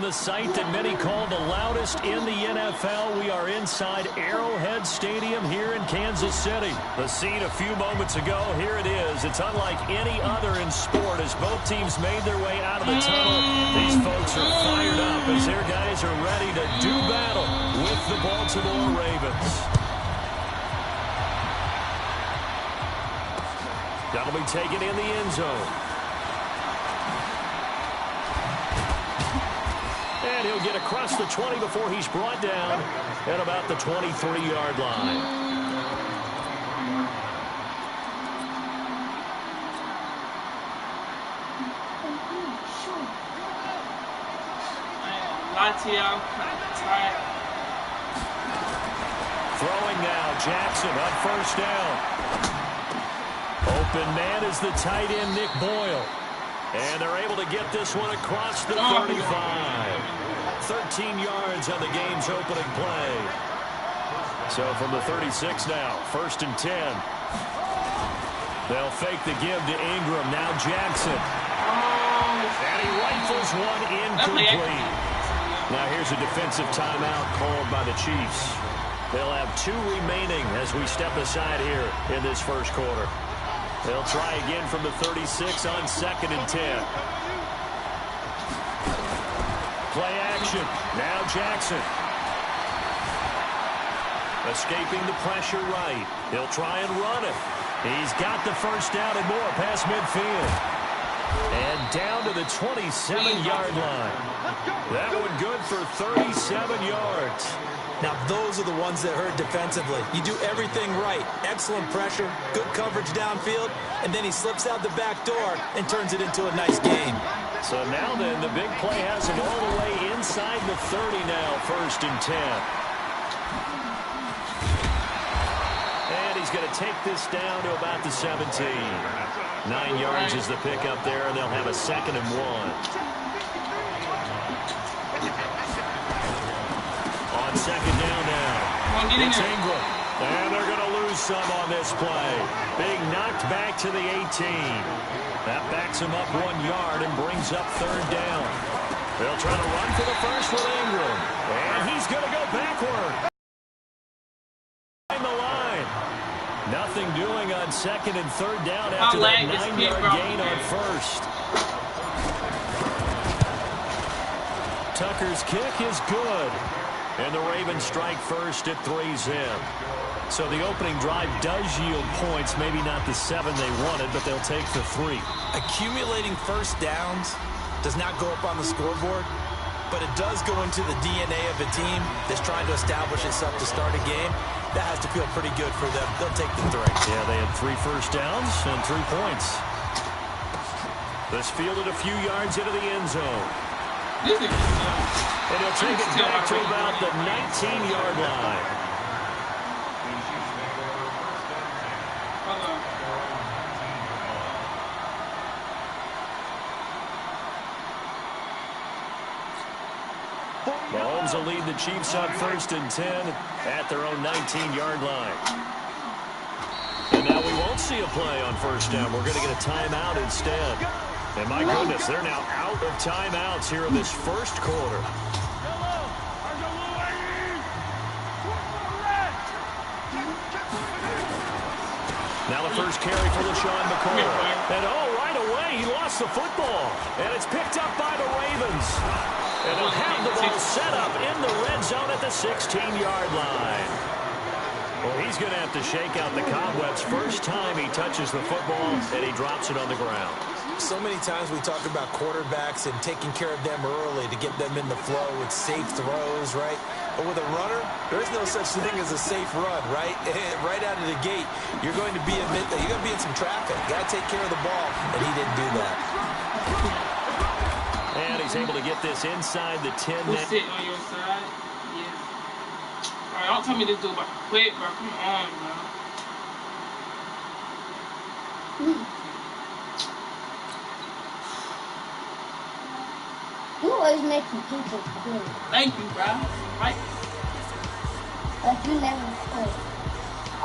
the site that many call the loudest in the NFL. We are inside Arrowhead Stadium here in Kansas City. The scene a few moments ago, here it is. It's unlike any other in sport as both teams made their way out of the tunnel. These folks are fired up as their guys are ready to do battle with the Baltimore Ravens. That'll be taken in the end zone. And he'll get across the 20 before he's brought down at about the 23-yard line. Throwing now, Jackson on first down. Open man is the tight end, Nick Boyle. And they're able to get this one across the 35. 13 yards on the game's opening play. So from the 36 now, 1st and 10. They'll fake the give to Ingram. Now Jackson. And he rifles one incomplete. Now here's a defensive timeout called by the Chiefs. They'll have 2 remaining as we step aside here in this first quarter. They'll try again from the 36 on 2nd and 10. Play action. Now Jackson. Escaping the pressure right. He'll try and run it. He's got the first down and more past midfield. And down to the 27-yard line. That one good for 37 yards. Now, those are the ones that hurt defensively. You do everything right. Excellent pressure, good coverage downfield, and then he slips out the back door and turns it into a nice game. So now then, the big play has him all the way inside the 30 now, 1st and 10. And he's going to take this down to about the 17. 9 yards is the pickup there, and they'll have a 2nd and 1. On 2nd down now. It's Ingram. And they're going to lose some on this play. Being knocked back to the 18. That backs him up 1 yard and brings up 3rd down. They'll try to run for the first with Ingram. And he's going to go backward. The line. Nothing doing on 2nd and 3rd down after that 9-yard gain on 1st. Tucker's kick is good. And the Ravens strike first at 3-zip. So the opening drive does yield points, maybe not the 7 they wanted, but they'll take the 3. Accumulating first downs does not go up on the scoreboard, but it does go into the DNA of a team that's trying to establish itself to start a game. That has to feel pretty good for them. They'll take the 3. Yeah, they had 3 first downs and 3 points. This fielded a few yards into the end zone. And he'll take it back to about the 19-yard line. Mahomes will lead the Chiefs on 1st and 10 at their own 19-yard line. And now we won't see a play on 1st down. We're going to get a timeout instead. And my goodness, they're now out of timeouts here in this first quarter. Now the first carry for LaShawn McCoy. And right away, he lost the football. And it's picked up by the Ravens. And they'll have the ball set up in the red zone at the 16-yard line. Well, he's going to have to shake out the cobwebs first time he touches the football, and he drops it on the ground. So many times we talk about quarterbacks and taking care of them early to get them in the flow with safe throws, right? But with a runner, there's no such thing as a safe run, right? Right out of the gate, you're going to be in some traffic. Got to take care of the ball, and he didn't do that. And he's able to get this inside the 10. Who's sitting on your side? Yeah. All right, don't tell me this dude about to quit, bro. Come on, bro. You always make people quit. Thank you, bro. Right? But you never quit.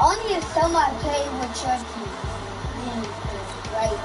Only if somebody plays with your team, then you quit, right?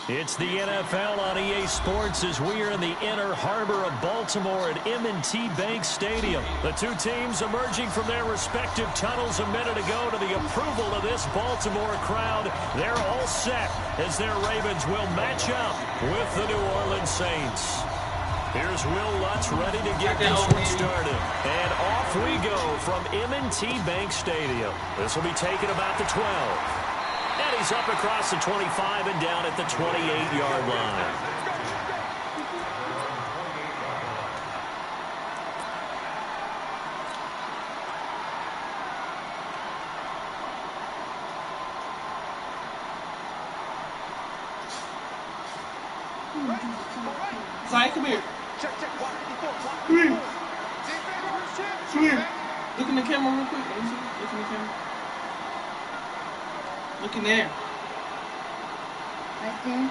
It's the NFL on EA Sports as we are in the inner harbor of Baltimore at M&T Bank Stadium. The two teams emerging from their respective tunnels a minute ago to the approval of this Baltimore crowd. They're all set as their Ravens will match up with the New Orleans Saints. Here's Will Lutz ready to get this one started. And off we go from M&T Bank Stadium. This will be taken about the 12. And he's up across the 25 and down at the 28-yard line. Zion, come here. Come here. Come here. Look in the camera real quick. Let me see. Look in the camera. Look in there. Right there.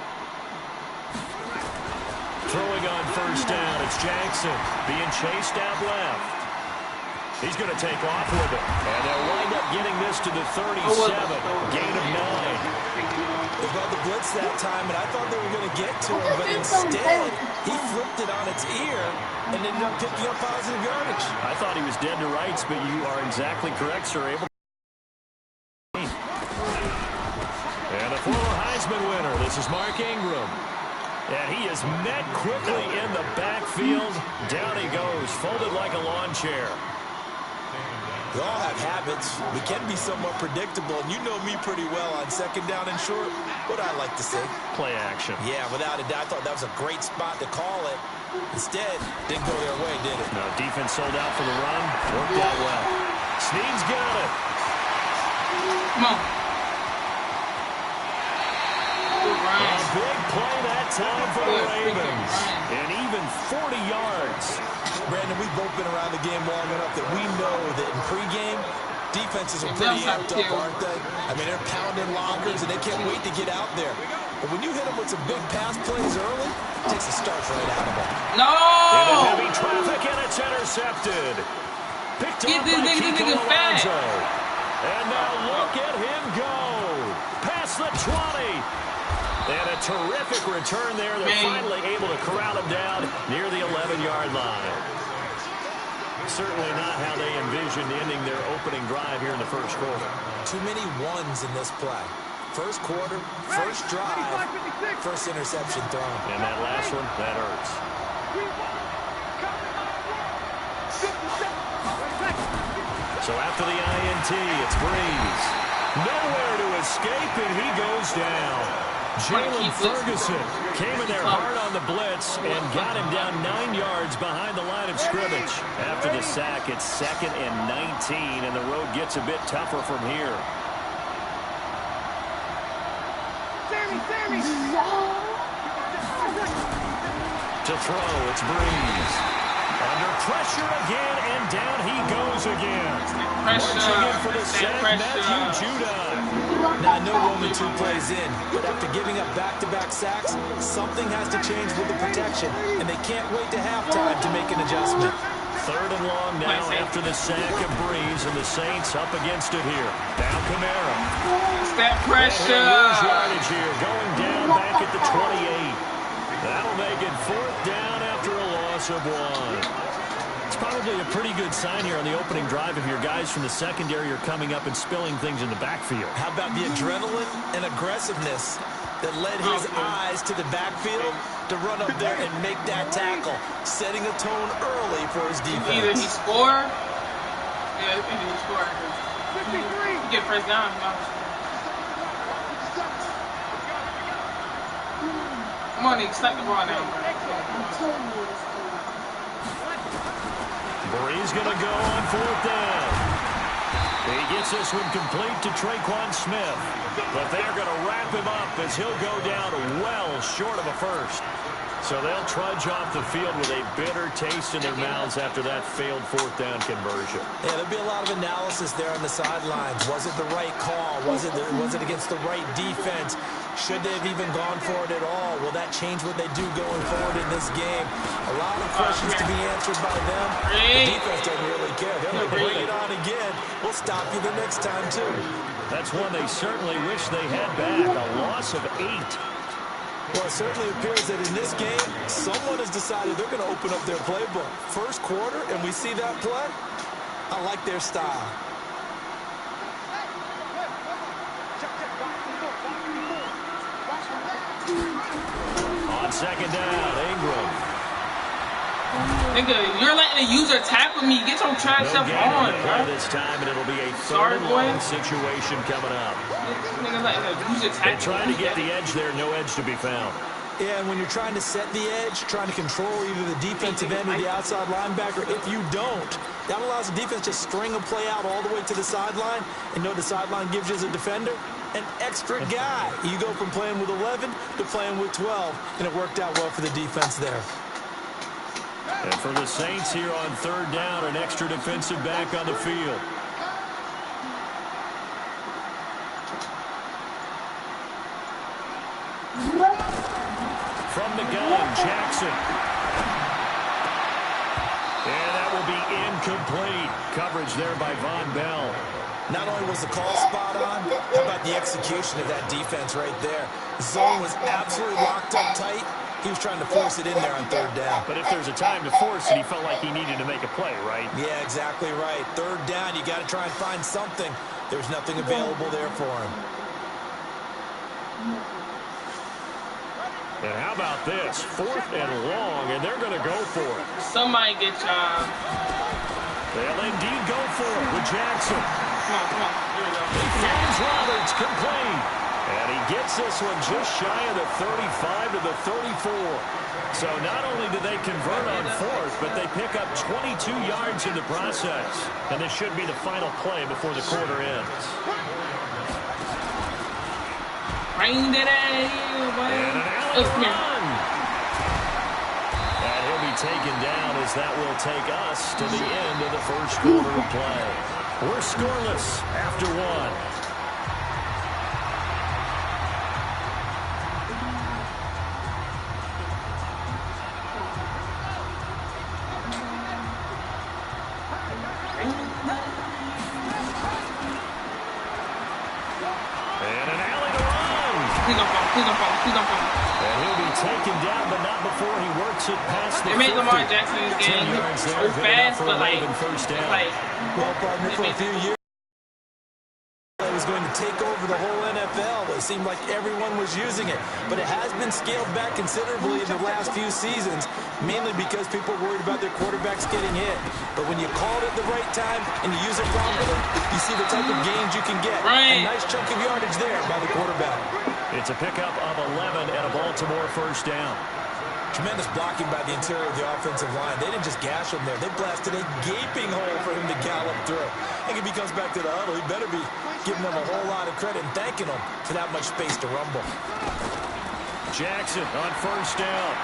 Throwing on first down, it's Jackson being chased out left. He's going to take off with it. And they'll wind up getting this to the 37. Gain of 9. They got the blitz that time, and I thought they were going to get to him, but instead, he flipped it on its ear and ended up picking up positive yardage. I thought he was dead to rights, but you are exactly correct, sir. And the former Heisman winner, this is Mark Ingram. And he is met quickly in the backfield. Down he goes, folded like a lawn chair. We all have habits. We can be somewhat predictable, and you know me pretty well on second down and short. What I like to say? Play action. Yeah, without a doubt, I thought that was a great spot to call it. Instead, didn't go their way, did it? No, defense sold out for the run. Worked out well. Snead's got it. Come on. A big play that time for the Ravens. And even 40 yards. Brandon, we've both been around the game long enough that we know that in pregame, defenses are pretty amped up, aren't they? I mean, they're pounding lockers, and they can't wait to get out there. But when you hit them with some big pass plays early, it takes the starch right out of them. No! Into heavy traffic, and it's intercepted. Picked up by Kiko Alonso. And now look at him go. Past the 20. And a terrific return there. They're finally able to corral him down near the 11-yard line. Certainly not how they envisioned ending their opening drive here in the first quarter. Too many ones in this play. First quarter, first drive, first interception thrown. And that last one, that hurts. So after the INT, it's Breeze. Nowhere to escape, and he goes down. Jalen Ferguson came in there hard on the blitz and got him down 9 yards behind the line of scrimmage. After the sack, it's 2nd and 19, and the road gets a bit tougher from here. To throw, it's Breeze. Under pressure again, and down he goes again. Marching in for the sack, Matthew Judon. Now, I know we're only 2 plays in, but after giving up back-to-back sacks, something has to change with the protection, and they can't wait to halftime to make an adjustment. 3rd and long now after the sack of Breeze, and the Saints up against it here. Now Kamara. It's that pressure. Yardage here, going down back at the 28. That'll make it 4th down after a loss of 1. It's probably a pretty good sign here on the opening drive if your guys from the secondary are coming up and spilling things in the backfield. How about the adrenaline and aggressiveness that led his eyes to the backfield to run up there and make that tackle, setting a tone early for his defense. Either he scored, either he scored. You get first down. Come on, Nick, stack the ball down. Breeze going to go on 4th down. He gets this one complete to Traquan Smith. But they're going to wrap him up as he'll go down well short of a first. So they'll trudge off the field with a bitter taste in their mouths after that failed 4th down conversion. Yeah, there'll be a lot of analysis there on the sidelines. Was it the right call? Was it against the right defense? Should they have even gone for it at all? Will that change what they do going forward in this game? A lot of questions to be answered by them. The defense doesn't really care. They're going to bring it on again. We'll stop you the next time, too. That's one they certainly wish they had back. A loss of 8. Well, it certainly appears that in this game, someone has decided they're going to open up their playbook. First quarter, and we see that play. I like their style. On second down, Ingram. Nigga, you're letting the user tackle me. Get your trash stuff on, bro. This time, and it'll be a third and long situation coming up. Nigga letting the user tackle me. They're trying to get the edge there. No edge to be found. Yeah, and when you're trying to set the edge, trying to control either the defensive end or the outside linebacker, if you don't, that allows the defense to string a play out all the way to the sideline. And know the sideline gives you as a defender an extra guy. You go from playing with 11 to playing with 12, and it worked out well for the defense there. And for the Saints here on third down, an extra defensive back on the field. From the gun, Jackson. And that will be incomplete. Coverage there by Von Bell. Not only was the call spot on, how about the execution of that defense right there? The zone was absolutely locked up tight. He was trying to force it in there on third down. But if there's a time to force it, he felt like he needed to make a play, right? Yeah, exactly right. Third down, you got to try and find something. There's nothing available there for him. And how about this? Fourth and long, and they're going to go for it. Somebody get y'all. They'll indeed go for it with Jackson. Come on. Here we go. James Roberts complete. And he gets this one just shy of the 35 to the 34. So not only do they convert on fourth, but they pick up 22 yards in the process. And this should be the final play before the quarter ends. Bring that out, boy. And an Allen run. And he'll be taken down as that will take us to the end of the first quarter of play. We're scoreless after one. And he'll be taken down, but not before he works it past the 50. They made Lamar Jackson's game so fast, but like, well, partner, for a few years, it was going to take over the whole NFL. It seemed like everyone was using it, but it has been scaled back considerably in the last few seasons, mainly because people are worried about their quarterbacks getting hit. But when you call it at the right time and you use it properly, you see the type of gains you can get. A nice chunk of yardage there by the quarterback. It's a pickup of 11 and a Baltimore first down. Tremendous blocking by the interior of the offensive line. They didn't just gash him there. They blasted a gaping hole for him to gallop through. I think if he comes back to the huddle, he better be giving them a whole lot of credit and thanking them for that much space to rumble. Jackson on first down.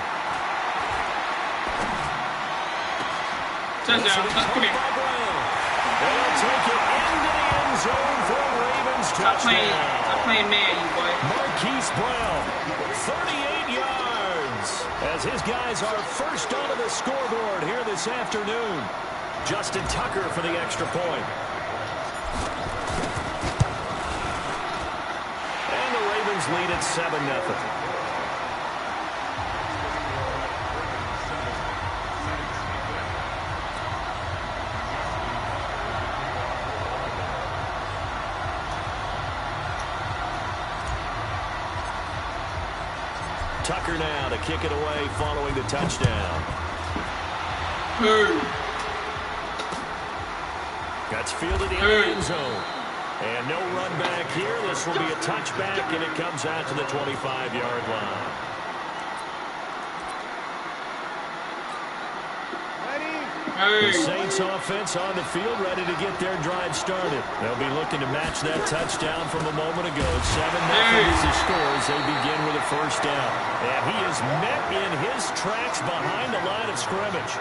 Touchdown. Come here. They'll take it into the end zone for Ravens touchdown. I'm playing man, you boy. Marquise Brown, 38 yards. As his guys are first onto the scoreboard here this afternoon. Justin Tucker for the extra point. And the Ravens lead at 7-0. Tucker now to kick it away following the touchdown. That's fielded in the end zone. And no run back here. This will be a touchback, and it comes out to the 25-yard line. The Saints offense on the field, ready to get their drive started. They'll be looking to match that touchdown from a moment ago. 7-0 is the score as they begin with a first down. And he is met in his tracks behind the line of scrimmage.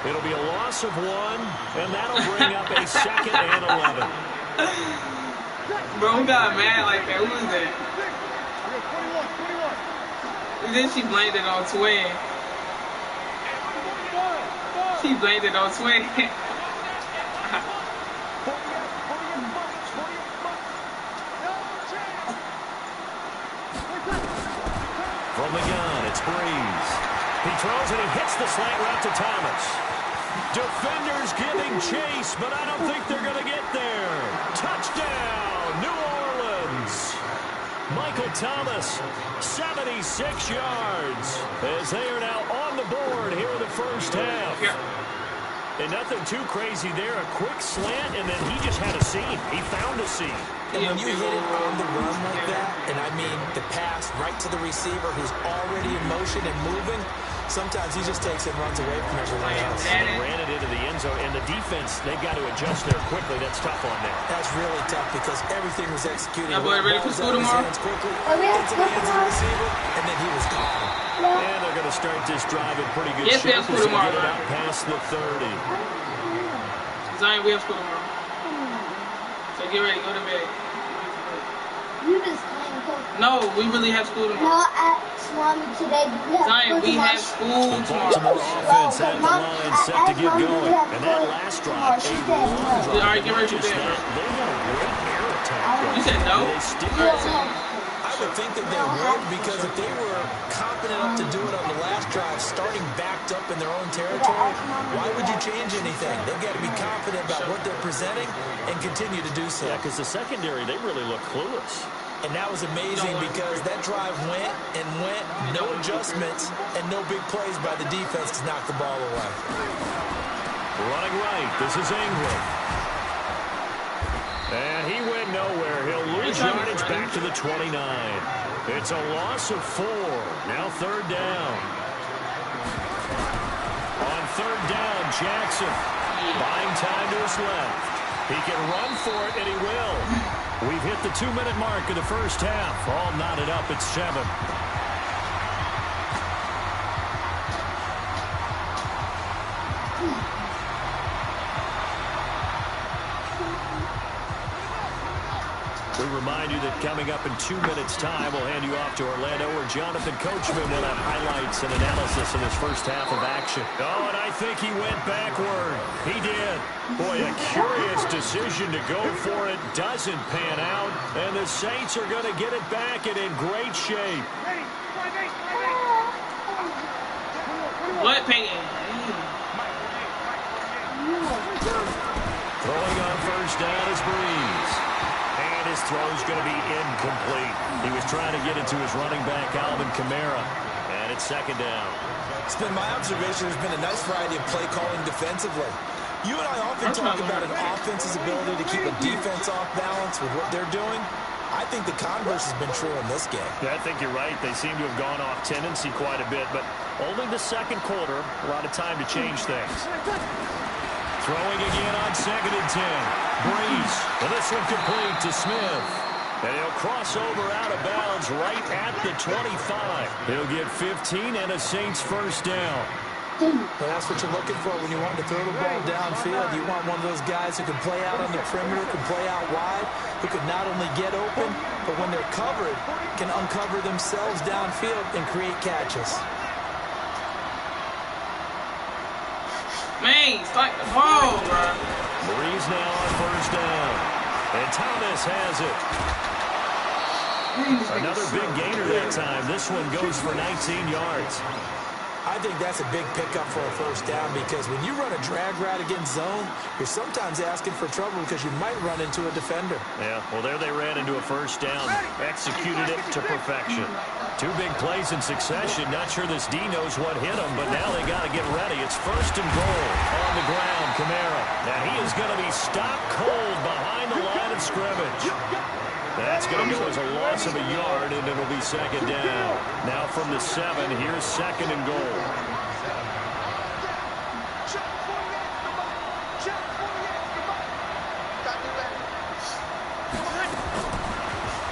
It'll be a loss of 1, and that'll bring up a second and 11. Bro, who got mad like that? Who was that? And then she blamed it on Twin. She blamed it on Twin. From From the gun, it's Breeze. He throws it and hits the slant route to Thomas. Defenders giving chase, but I don't think they're going to get there. Touchdown, New Orleans. Michael Thomas, 76 yards, as they are now on the board here in the first half. And nothing too crazy there. A quick slant, and then he just had a seam. He found a seam. And when you hit it on the run like that, and I mean the pass right to the receiver who's already in motion and moving, sometimes he just takes it and runs away from everyone else. And they ran it into the end zone, and the defense, they've got to adjust there quickly. That's tough on them. That's really tough because everything was executed. That boy ready for school tomorrow? Quickly, into the hands of the receiver, and then he was gone. And they're going to start this drive in pretty good shape. Yes, we have school tomorrow, get it out past the 30. Zion, we have school tomorrow. So get ready, go to bed. You just playing coach. No, we really have school tomorrow. No, at Swami today. Zion, we have school tomorrow. Baltimore offense at the line, set to get going. And that last drive, All right, get ready for bed, bro. they had a great air attack. You said no? They still I would think that they would, because if they were confident enough to do it on the last drive, starting backed up in their own territory, why would you change anything? They've got to be confident about what they're presenting and continue to do so. Yeah, because the secondary, they really look clueless. And that was amazing because that drive went and went, no adjustments, and no big plays by the defense to knock the ball away. Running right, this is Ingram. And he went nowhere. He'll lose yardage back to the 29. It's a loss of 4. Now third down. On third down, Jackson buying time to his left. He can run for it, and he will. We've hit the 2-minute mark of the first half. All knotted up at 7. We remind you that coming up in 2 minutes' time, we'll hand you off to Orlando, where Jonathan Coachman will have highlights and analysis in his first half of action. Oh, and I think he went backward. He did. Boy, a curious decision to go for it. Doesn't pan out, and the Saints are going to get it back and in great shape. What, Peyton? Throwing on first down is Breeze. And his throw's going to be incomplete. He was trying to get it to his running back, Alvin Kamara. And it's second down. It's been my observation there's been a nice variety of play calling defensively. You and I often talk about an offense's ability to keep a defense off balance with what they're doing. I think the converse has been true in this game. Yeah, I think you're right. They seem to have gone off tendency quite a bit, but only the second quarter, a lot of time to change things. Throwing again on 2nd and 10. Breeze, and this one complete to Smith. And he'll cross over out of bounds right at the 25. He'll get 15 and a Saints first down. Well, that's what you're looking for when you want to throw the ball downfield. You want one of those guys who can play out on the perimeter, can play out wide, who can not only get open, but when they're covered, can uncover themselves downfield and create catches. Man, strike the ball, bro. Breeze now on first down. And Thomas has it. Another big gainer that time. This one goes for 19 yards. I think that's a big pickup for a first down because when you run a drag route against zone, you're sometimes asking for trouble because you might run into a defender. Yeah, well, there they ran into a first down. Executed it to perfection. 2 big plays in succession. Not sure this D knows what hit him, but now they got to get ready. It's first and goal on the ground. Kamara. Now he is going to be stopped cold behind the line of scrimmage. That's going to go as a loss of a yard, and it'll be second down. Now from the 7, here's second and goal.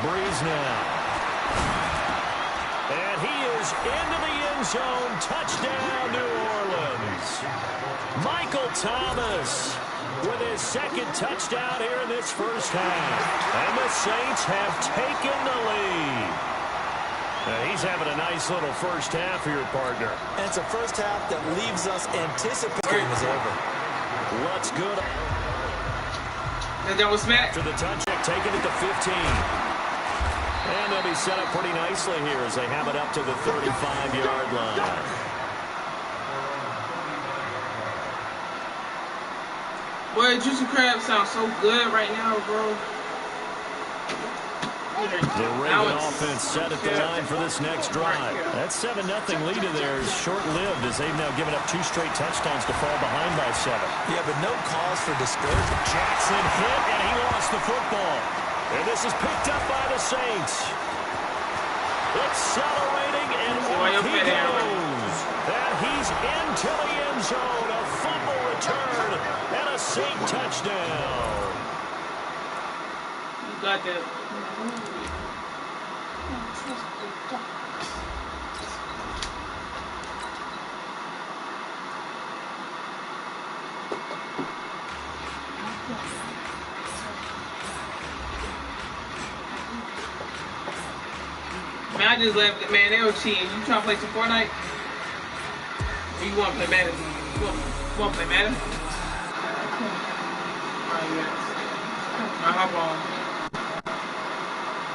Breeze now. And he is into the end zone. Touchdown, New Orleans. Michael Thomas with his second touchdown here in this first half. And the Saints have taken the lead. He's having a nice little first half here, partner. And it's a first half that leaves us anticipating is over. What's good? That was smack. After the touchdown, taking it to 15. And And they'll be set up pretty nicely here as they have it up to the 35-yard line. Boy, Juicy Crab sounds so good right now, bro. The Raven offense set at the line for this next drive. That 7-0 lead of theirs short-lived as they've now given up 2 straight touchdowns to fall behind by 7. Yeah, but no cause for discouragement. Jackson hit, and he lost the football. And this is picked up by the Saints. Accelerating, and off he goes. And he's into the end zone. A fumble return and a Saint touchdown. You got that. Man, I just left it, man. They were cheating. You trying to play some Fortnite? Or you want to play Madden? You want to play Madden? Alright, yes. Alright, hop on.